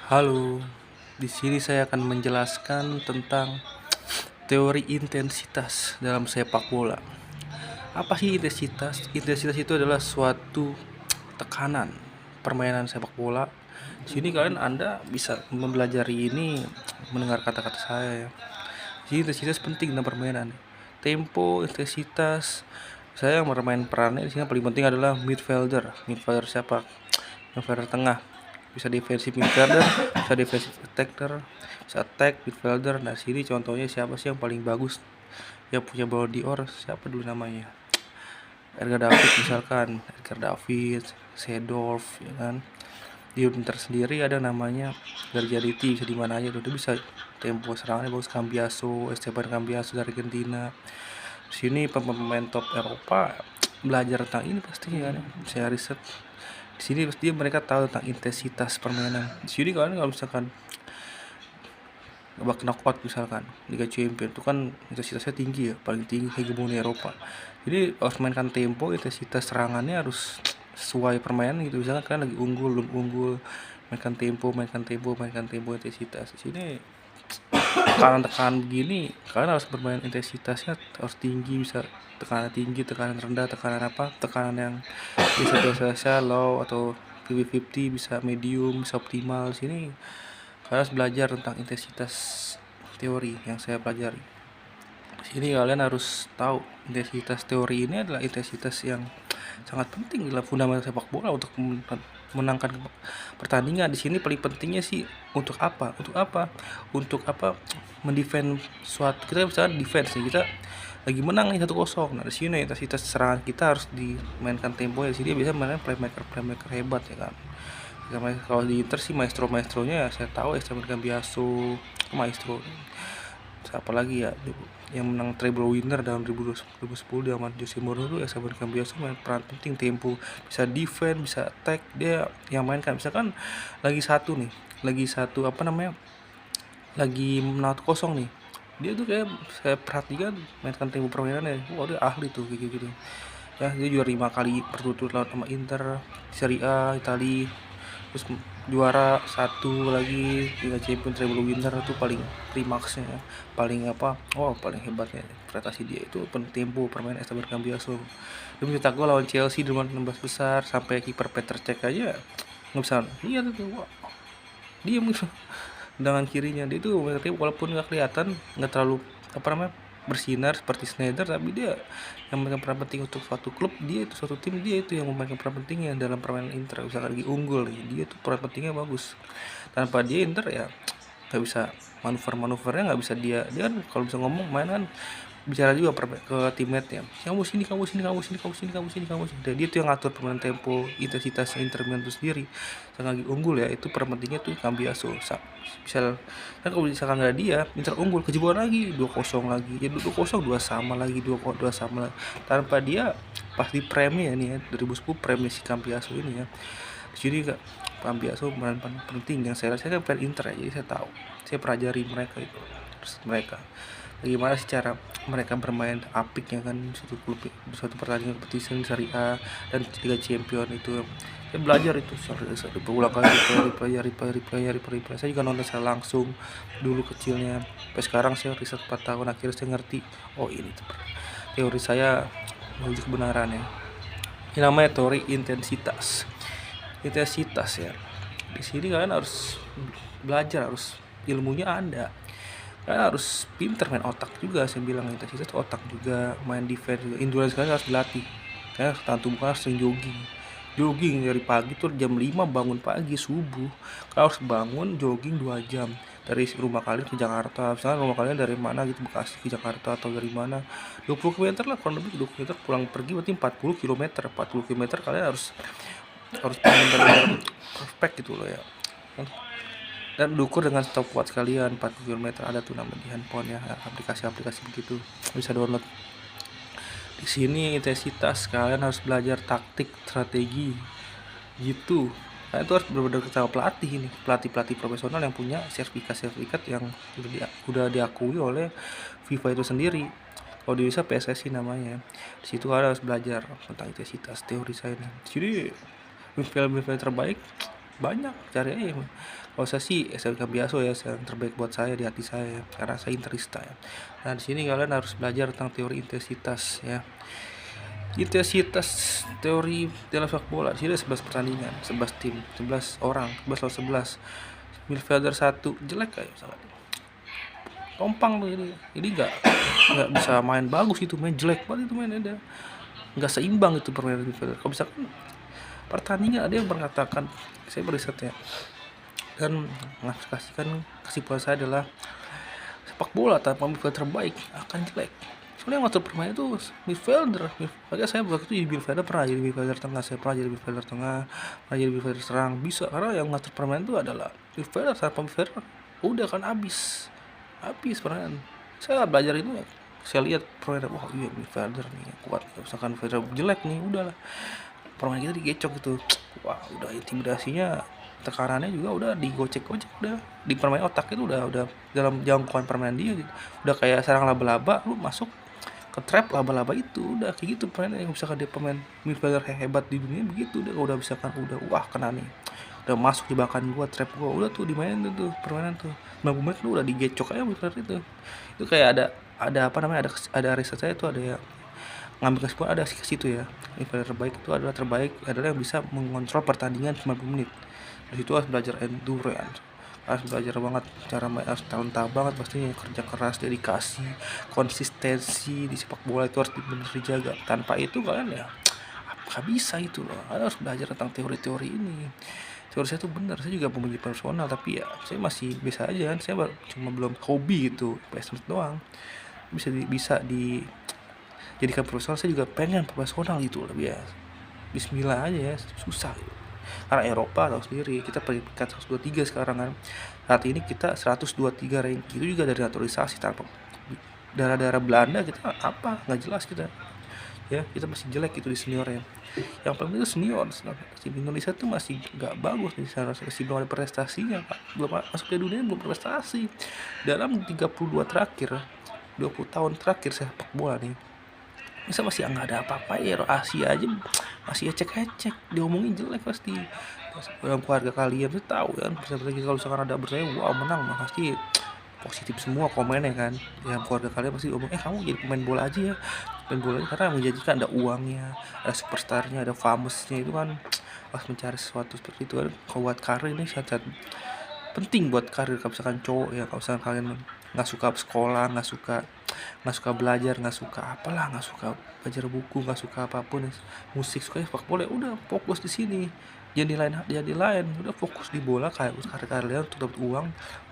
Halo, di sini saya akan menjelaskan tentang teori intensitas dalam sepak bola. Apa sih intensitas? Intensitas itu adalah suatu tekanan permainan sepak bola. Di sini Anda bisa mempelajari ini mendengar kata-kata saya ya. Jadi intensitas penting dalam permainan. Tempo, intensitas. Saya yang bermain perannya di sini paling penting adalah midfielder. Midfielder siapa? Midfielder tengah. Bisa defensive midfielder, bisa defensive attacker, bisa attack midfielder. Nah, sini contohnya siapa sih yang paling bagus? Yang punya Ballon d'Or siapa dulu namanya? Edgar David misalkan, Edgar David, Seedorf ya kan. Di Inter sendiri ada namanya Garjariti, bisa di mana aja tuh. Dia bisa tempo serangannya bagus. Cambiaso, Esteban Cambiaso dari Argentina. Di sini pemain top Eropa belajar tentang ini pastinya kan. Saya riset di sini pasti mereka tahu tentang intensitas permainan. Di sini kan kalau misalkan babak knockout misalkan Liga Champions itu kan intensitasnya tinggi ya, paling tinggi hegemoni Eropa. Jadi harus mainkan tempo, intensitas serangannya harus sesuai permainan gitu. Misalkan kalian lagi unggul, belum unggul, mainkan tempo, intensitas. Di sini tekanan begini kalian harus bermain intensitasnya harus tinggi, bisa tekanan tinggi, tekanan rendah, tekanan yang biasa low atau 50-50, bisa medium, bisa optimal. Di sini kalian harus belajar tentang intensitas teori yang saya pelajari. Di sini kalian harus tahu intensitas teori ini adalah intensitas yang sangat penting dalam fundamental sepak bola untuk menangkan pertandingan. Di sini paling pentingnya sih untuk apa? Mendefend suatu, kita bisa defense nih, kita lagi menang nih 1-0. Nah, di sini intensitas serangan kita harus dimainkan tempo ya. Di sini dia bisa mainkan playmaker hebat ya kan. Kalau di Inter sih maestronya ya saya tahu ya, Esteban Cambiaso, maestro. Siapa lagi ya yang menang treble winner dalam 2010 zaman Jose Mourinho itu Esteban Cambiaso main peran penting, tempo, bisa defend, bisa attack, dia yang mainkan. Misalkan lagi satu lagi menang kosong nih, dia tuh kayak saya perhatikan mainkan tempo permainannya, wah dia ahli tuh kayak gitu ya. Dia juara 5 kali berturut-turut lawan sama Inter, Serie A Italia, terus juara satu lagi Liga Champions treble winner. Itu paling klimaksnya ya. Paling hebatnya prestasi dia itu tempo permainan Esteban Cambiaso. Dia mencetak gol lawan Chelsea dengan 16 besar, sampai kiper Peter Cech aja nggak bisa lihat itu, wah dia dengan kirinya. Dia itu walaupun nggak kelihatan, nggak terlalu bersinar seperti Schneider, tapi dia yang memainkan peran penting untuk suatu klub, dia itu suatu tim, dia itu yang memainkan peran pentingnya dalam permainan Inter. Misalkan lagi unggul nih, dia tuh peran pentingnya bagus. Tanpa dia Inter ya nggak bisa, manuvernya nggak bisa. Dia kan kalau bisa ngomong main kan bicara juga ke teammate-nya, kamu sini, kamu sini, kamu sini, kamu sini, kamu sini, kamu sini. Dan dia tuh yang ngatur permainan tempo, intensitas Inter Milan itu sendiri. Yang lagi unggul ya, itu pentingnya tuh Cambiaso. Misal kan kalau misalkan nggak dia, Inter unggul, kejebolan lagi 2-0 lagi, ya 2-0, 2 sama lagi, 2 sama lagi. Tanpa dia pas di premi ya nih ya, 2010 premi si Cambiaso ini ya. Di sini kak Cambiaso peran penting yang saya rasakan fan Inter ya, jadi saya tahu, saya pelajari mereka itu. Terus mereka bagaimana sih cara mereka bermain apik ya kan, suatu klub, suatu pertandingan kompetisi Serie A dan Liga Champions itu. Saya belajar itu berulang kali, replay. Saya juga nonton secara langsung dulu kecilnya, sampai sekarang saya riset 4 tahun, akhirnya saya ngerti, oh ini tuh teori saya menuju kebenaran ya. Ini namanya teori intensitas ya. Di sini kalian harus belajar, harus ilmunya ada. Kalian harus pinter main otak juga, saya bilang intensitas otak juga, main defense juga, endurance kalian harus dilatih. Kalian harus tahan tubuh, harus sering jogging dari pagi tuh jam 5 bangun pagi subuh. Kalian harus bangun jogging 2 jam dari rumah kalian ke Jakarta. Misalnya rumah kalian dari mana gitu, Bekasi ke Jakarta atau dari mana, 20 km lah, kurang lebih 20 km pulang pergi, berarti 40 km kalian harus benar-benar perfect gitu loh ya. Dan diukur dengan stopwatch kalian 40 km, ada tuh namanya di handphone ya, aplikasi-aplikasi begitu bisa download. Di sini intensitas kalian harus belajar taktik, strategi gitu. Kalian itu harus benar-benar sama pelatih ini, pelatih profesional yang punya sertifikat yang udah diakui oleh FIFA itu sendiri. Kalau di Indonesia PSSI namanya. Di situ kalian harus belajar tentang intensitas teori saya. Jadi midfield terbaik banyak, cari aja. Kalau saya sih SMK Biaso ya, yang terbaik buat saya di hati saya, karena saya interista ya. Nah, di sini kalian harus belajar tentang teori intensitas ya. Intensitas teori dalam sepak bola. Di sini ada 11 pertandingan, 11 tim, 11 orang, 11 lawan 11. Midfielder satu jelek kayak misalnya. Tompang tuh ini nggak bisa main bagus, itu main jelek banget, itu mainnya ada nggak seimbang itu permainan midfielder. Kalau misalkan pertandingan ada yang berkatakan, saya beriset ya, dan mengasihkan kesimpulan saya adalah sepak bola tanpa midfielder terbaik akan jelek. Soalnya yang ngatur permainan itu midfielder. Makanya saya waktu itu jadi midfielder, pernah jadi midfielder tengah, saya pernah jadi midfielder tengah, pernah jadi midfielder serang, bisa, karena yang ngatur permainan itu adalah midfielder. Tanpa midfielder udah kan habis permainan. Saya belajar itu ya, saya lihat permainan, wah iya midfielder nih kuat. Misalkan midfielder jelek nih, udahlah permainan kita digecok gitu. Wah udah intimidasinya, tekanannya juga udah digocek-gocek, udah di permainan otak itu udah dalam jangkauan permainan dia gitu. Udah kayak sarang laba-laba, lu masuk ke trap laba-laba itu, udah kayak gitu permainan. Yang misalkan dia pemain midfielder hebat di dunia begitu, udah misalkan udah wah kena nih, udah masuk jebakan gua, trap gua, udah tuh dimainin tuh permainan tuh 90 menit lu udah digecok aja midfielder itu kayak ada apa namanya, ada riset saya itu, ada yang ngambil kesimpulan, ada ke situ ya, midfielder terbaik itu adalah yang bisa mengontrol pertandingan 90 menit. Di situ harus belajar endurance, harus belajar banget cara main, harus talenta banget pastinya, kerja keras, dedikasi, konsistensi di sepak bola itu harus benar dijaga. Tanpa itu kalian ya nggak bisa itu loh. Kalian harus belajar tentang teori-teori ini. Teori saya tuh benar, saya juga pembenci personal, tapi ya saya masih bisa aja kan, saya cuma belum hobi gitu, passionate doang. Bisa dijadikan profesional, saya juga pengen profesional gitu loh, ya bismillah aja ya, susah gitu. Karena Eropa tahu sendiri, kita peringkat 123 sekarang kan. Saat ini kita 123 ranking, itu juga dari naturalisasi. Tanpa daerah-daerah Belanda kita apa nggak jelas kita ya, kita masih jelek itu di senior ya. Yang paling itu senior, tim Indonesia tuh masih nggak bagus di sana, masih belum ada prestasinya Pak. Belum masuk ke dunia, belum prestasi dalam 32 terakhir, 20 tahun terakhir sepak bola nih. Masa masih nggak ada apa-apa ya, Asia aja masih ecek-ecek, diomongin jelek pasti. Dalam keluarga kalian tuh tahu kan, kalau misalkan ada bertanya wah menang, mah pasti positif semua komennya kan. Yang keluarga kalian pasti ngomong, kamu jadi pemain bola aja ya, pemain bola aja, karena menjanjikan, ada uangnya, ada superstarnya, ada famousnya, itu kan pas mencari sesuatu seperti itu kan. Kalau buat karir ini sangat penting buat karir. Kalau misalkan cowok ya, kalau misalkan kalian nggak suka sekolah, nggak suka belajar, nggak suka apalah, nggak suka belajar buku, nggak suka apapun, musik, suka sepak bola, udah fokus di sini. Jadi lain udah fokus di bola, karir kalian untuk dapat uang,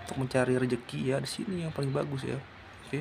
untuk mencari rezeki ya, di sini yang paling bagus ya. Oke.